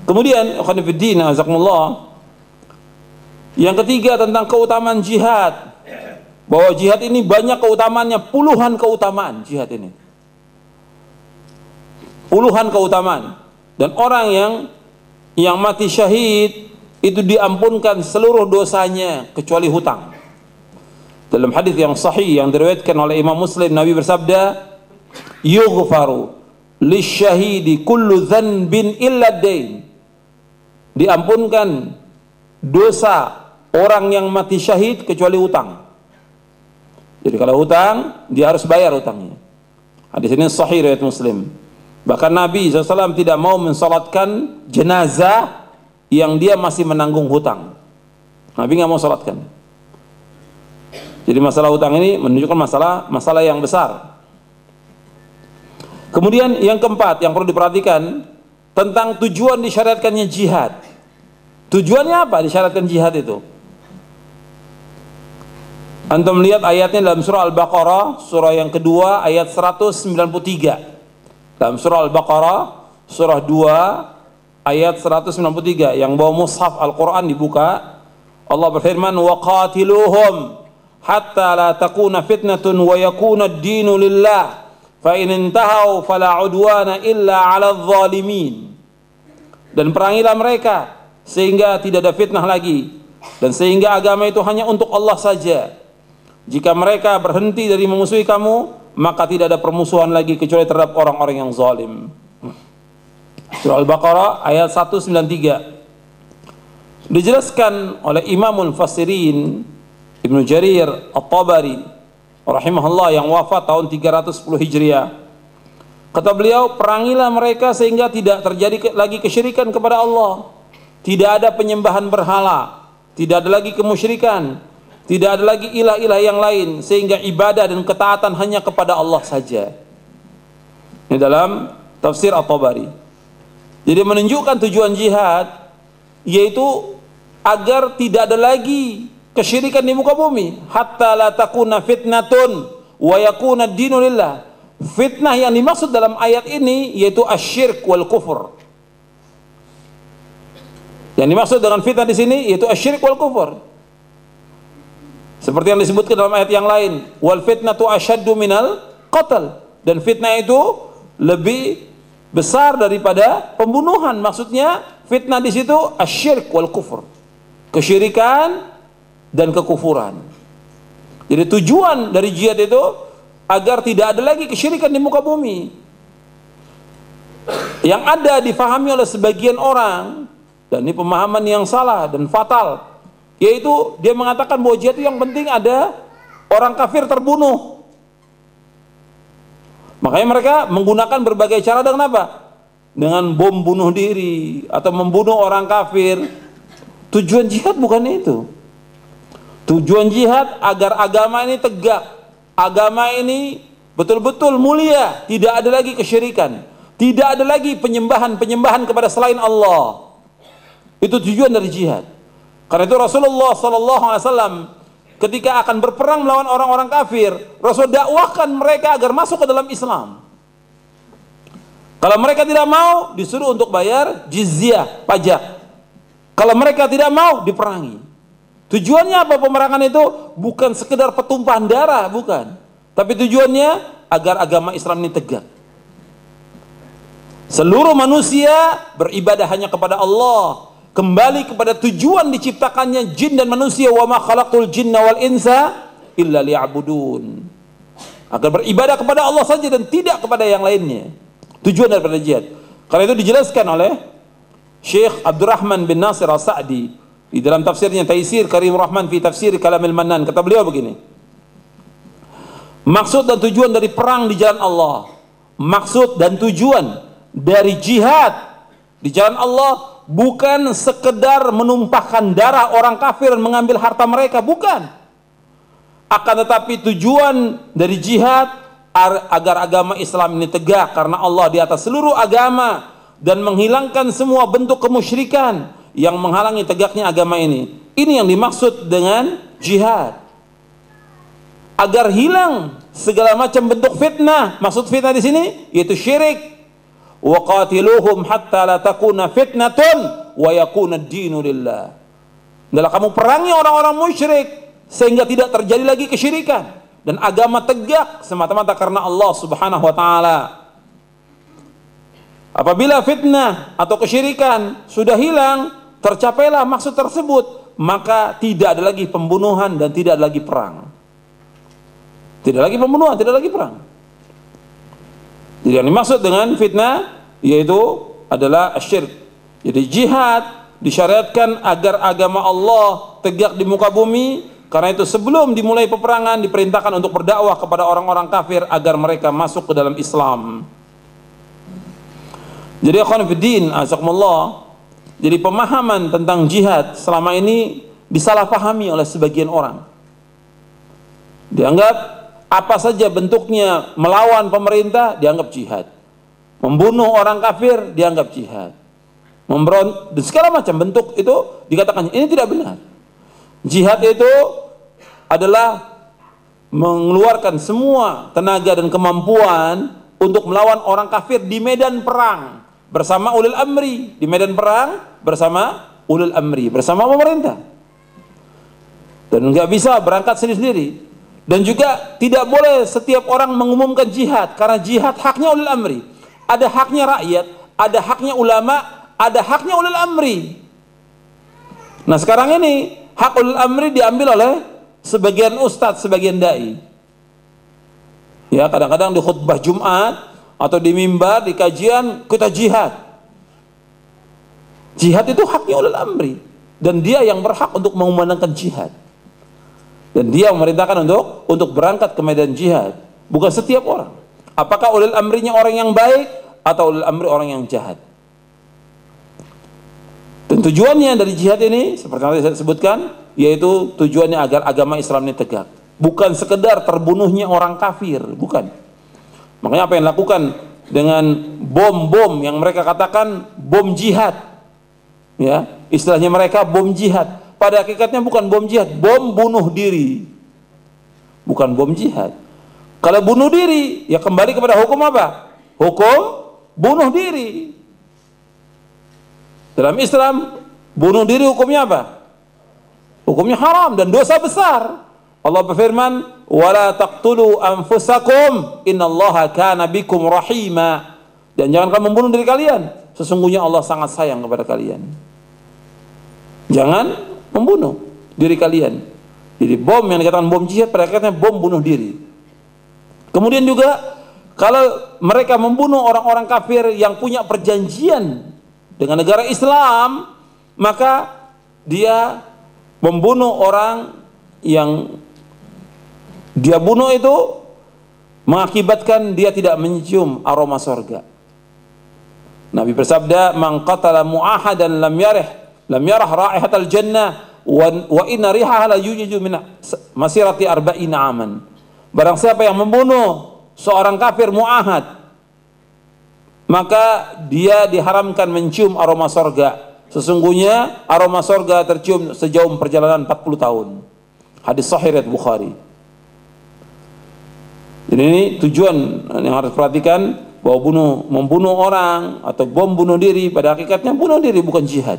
Kemudian ikhwan fillah, azakumullah, yang ketiga tentang keutamaan jihad. Bahwa jihad ini banyak keutamaannya, puluhan keutamaan jihad ini. Puluhan keutamaan. Dan orang yang mati syahid itu diampunkan seluruh dosanya kecuali hutang. Dalam hadis yang sahih yang diriwayatkan oleh Imam Muslim, Nabi bersabda, "Yughfaru lisyahidi kullu dzanbin illa ad-dain." Diampunkan dosa orang yang mati syahid kecuali hutang. Jadi kalau hutang, dia harus bayar hutangnya. Hadis ini sahih riwayat Muslim. Bahkan Nabi SAW tidak mau mensalatkan jenazah yang dia masih menanggung hutang. Nabi nggak mau salatkan. Jadi masalah hutang ini menunjukkan masalah yang besar. Kemudian yang keempat yang perlu diperhatikan tentang tujuan disyariatkannya jihad. Tujuannya apa disyariatkan jihad itu? Antum lihat ayatnya dalam surah Al-Baqarah, surah yang kedua ayat 193. Dalam surah Al-Baqarah, surah 2 ayat 193, yang bawa mushaf Al-Quran dibuka, Allah berfirman, وَقَاتِلُوهُمْ حَتَّى لَا تَكُونَ فِتْنَةٌ وَيَكُونَ الدِّينُ لِلَّهِ فَإِنِ انْتَهَوْا فَلَا عُدْوَانَ إِلَّا عَلَى الظَّالِمِينَ. Dan perangilah mereka sehingga tidak ada fitnah lagi, dan sehingga agama itu hanya untuk Allah saja. Jika mereka berhenti dari memusuhi kamu, maka tidak ada permusuhan lagi kecuali terhadap orang-orang yang zalim. Surah Al-Baqarah ayat 193. Dijelaskan oleh Imamul Mufassirin Ibnu Jarir At-Tabari rahimahullah yang wafat tahun 310 Hijriah. Kata beliau, perangilah mereka sehingga tidak terjadi lagi kesyirikan kepada Allah. Tidak ada penyembahan berhala, tidak ada lagi kemusyrikan, tidak ada lagi ilah-ilah yang lain, sehingga ibadah dan ketaatan hanya kepada Allah saja. Ini dalam tafsir At-Tabari. Jadi menunjukkan tujuan jihad yaitu agar tidak ada lagi kesyirikan di muka bumi, hatta la takuna fitnatun wa yakuna ad-dinu lillah. Fitnah yang dimaksud dalam ayat ini yaitu asyirk wal kufur. Yang dimaksud dengan fitnah di sini yaitu asyirk wal kufur. Seperti yang disebutkan dalam ayat yang lain, wal fitnatu asyaddu minal qatl, dan fitnah itu lebih besar daripada pembunuhan. Maksudnya fitnah di situ asyirk wal kufur, kesyirikan dan kekufuran. Jadi tujuan dari jihad itu agar tidak ada lagi kesyirikan di muka bumi. Yang ada difahami oleh sebagian orang, dan ini pemahaman yang salah dan fatal, yaitu dia mengatakan bahwa jihad itu yang penting ada orang kafir terbunuh. Makanya mereka menggunakan berbagai cara dengan apa? Dengan bom bunuh diri atau membunuh orang kafir. Tujuan jihad bukan itu. Tujuan jihad agar agama ini tegak, agama ini betul-betul mulia, tidak ada lagi kesyirikan, tidak ada lagi penyembahan kepada selain Allah. Itu tujuan dari jihad. Karena itu Rasulullah SAW ketika akan berperang melawan orang-orang kafir, Rasul dakwahkan mereka agar masuk ke dalam Islam. Kalau mereka tidak mau, disuruh untuk bayar jizyah, pajak. Kalau mereka tidak mau, diperangi. Tujuannya apa pemerangan itu? Bukan sekedar pertumpahan darah, bukan. Tapi tujuannya agar agama Islam ini tegak. Seluruh manusia beribadah hanya kepada Allah, kembali kepada tujuan diciptakannya jin dan manusia, wa ma khalaqtul jinna wal insa illa liya'budun, agar beribadah kepada Allah saja dan tidak kepada yang lainnya. Tujuan daripada jihad. Karena itu dijelaskan oleh Syekh Abdurrahman bin Nasir As-Sa'di di dalam tafsirnya Taisir Karim Rahman fi Tafsir Kalamil Mannan. Kata beliau begini, maksud dan tujuan dari perang di jalan Allah, maksud dan tujuan dari jihad di jalan Allah bukan sekedar menumpahkan darah orang kafir dan mengambil harta mereka, bukan. Akan tetapi tujuan dari jihad agar agama Islam ini tegak, karena Allah di atas seluruh agama, dan menghilangkan semua bentuk kemusyrikan yang menghalangi tegaknya agama ini. Ini yang dimaksud dengan jihad. Agar hilang segala macam bentuk fitnah. Maksud fitnah di sini yaitu syirik, wa qatiluhum hatta la takuna fitnatun wa yakuna ad-dinu lillah. Adalah kamu perangi orang-orang musyrik sehingga tidak terjadi lagi kesyirikan dan agama tegak semata-mata karena Allah Subhanahu wa taala. Apabila fitnah atau kesyirikan sudah hilang, tercapailah maksud tersebut, maka tidak ada lagi pembunuhan dan tidak ada lagi perang. Tidak lagi pembunuhan, tidak lagi perang. Jadi yang dimaksud dengan fitnah yaitu adalah syirik. Jadi jihad disyariatkan agar agama Allah tegak di muka bumi. Karena itu sebelum dimulai peperangan diperintahkan untuk berdakwah kepada orang-orang kafir agar mereka masuk ke dalam Islam. Jadi akhwan fiddin, azakumullah, jadi pemahaman tentang jihad selama ini disalahpahami oleh sebagian orang. Dianggap apa saja bentuknya melawan pemerintah dianggap jihad. Membunuh orang kafir dianggap jihad. Memberontak dan segala macam bentuk itu dikatakan ini tidak benar. Jihad itu adalah mengeluarkan semua tenaga dan kemampuan untuk melawan orang kafir di medan perang bersama ulil amri, di medan perang bersama ulil amri, bersama pemerintah. Dan nggak bisa berangkat sendiri-sendiri. Dan juga tidak boleh setiap orang mengumumkan jihad, karena jihad haknya ulil amri. Ada haknya rakyat, ada haknya ulama, ada haknya ulil amri. Nah sekarang ini hak ulil amri diambil oleh sebagian ustadz, sebagian dai. Ya, kadang-kadang di khutbah Jumat atau di mimbar, di kajian, kita jihad. Jihad itu haknya ulil amri, dan dia yang berhak untuk mengumandangkan jihad. Dan dia memerintahkan untuk berangkat ke medan jihad, bukan setiap orang. Apakah ulil amrinya orang yang baik atau ulil amri orang yang jahat? Dan tujuannya dari jihad ini seperti yang saya sebutkan, yaitu tujuannya agar agama Islam ini tegak. Bukan sekedar terbunuhnya orang kafir, bukan. Makanya apa yang dilakukan dengan bom-bom yang mereka katakan bom jihad, ya, istilahnya mereka bom jihad. Pada hakikatnya bukan bom jihad, bom bunuh diri. Bukan bom jihad. Kalau bunuh diri, ya kembali kepada hukum apa? Hukum bunuh diri. Dalam Islam, bunuh diri hukumnya apa? Hukumnya haram dan dosa besar. Allah berfirman, "Wala taqtulu anfusakum, innallaha kana bikum rahima." Dan jangan kamu membunuh diri kalian, sesungguhnya Allah sangat sayang kepada kalian. Jangan membunuh diri kalian. Jadi bom yang dikatakan bom jihad pada hakikatnya bom bunuh diri. Kemudian juga kalau mereka membunuh orang-orang kafir yang punya perjanjian dengan negara Islam, maka dia membunuh orang yang dia bunuh itu mengakibatkan dia tidak mencium aroma surga. Nabi bersabda, "Man qatala mu'ahadan lam yarah raihatal jannah wa inna rihaha la yujiju min masirati arba'ina aman." Barang siapa yang membunuh seorang kafir mu'ahad, maka dia diharamkan mencium aroma surga. Sesungguhnya aroma surga tercium sejauh perjalanan 40 tahun. Hadis sahih riwayat Bukhari. Jadi ini tujuan yang harus perhatikan, bahwa membunuh orang atau bom bunuh diri pada hakikatnya bunuh diri, bukan jihad.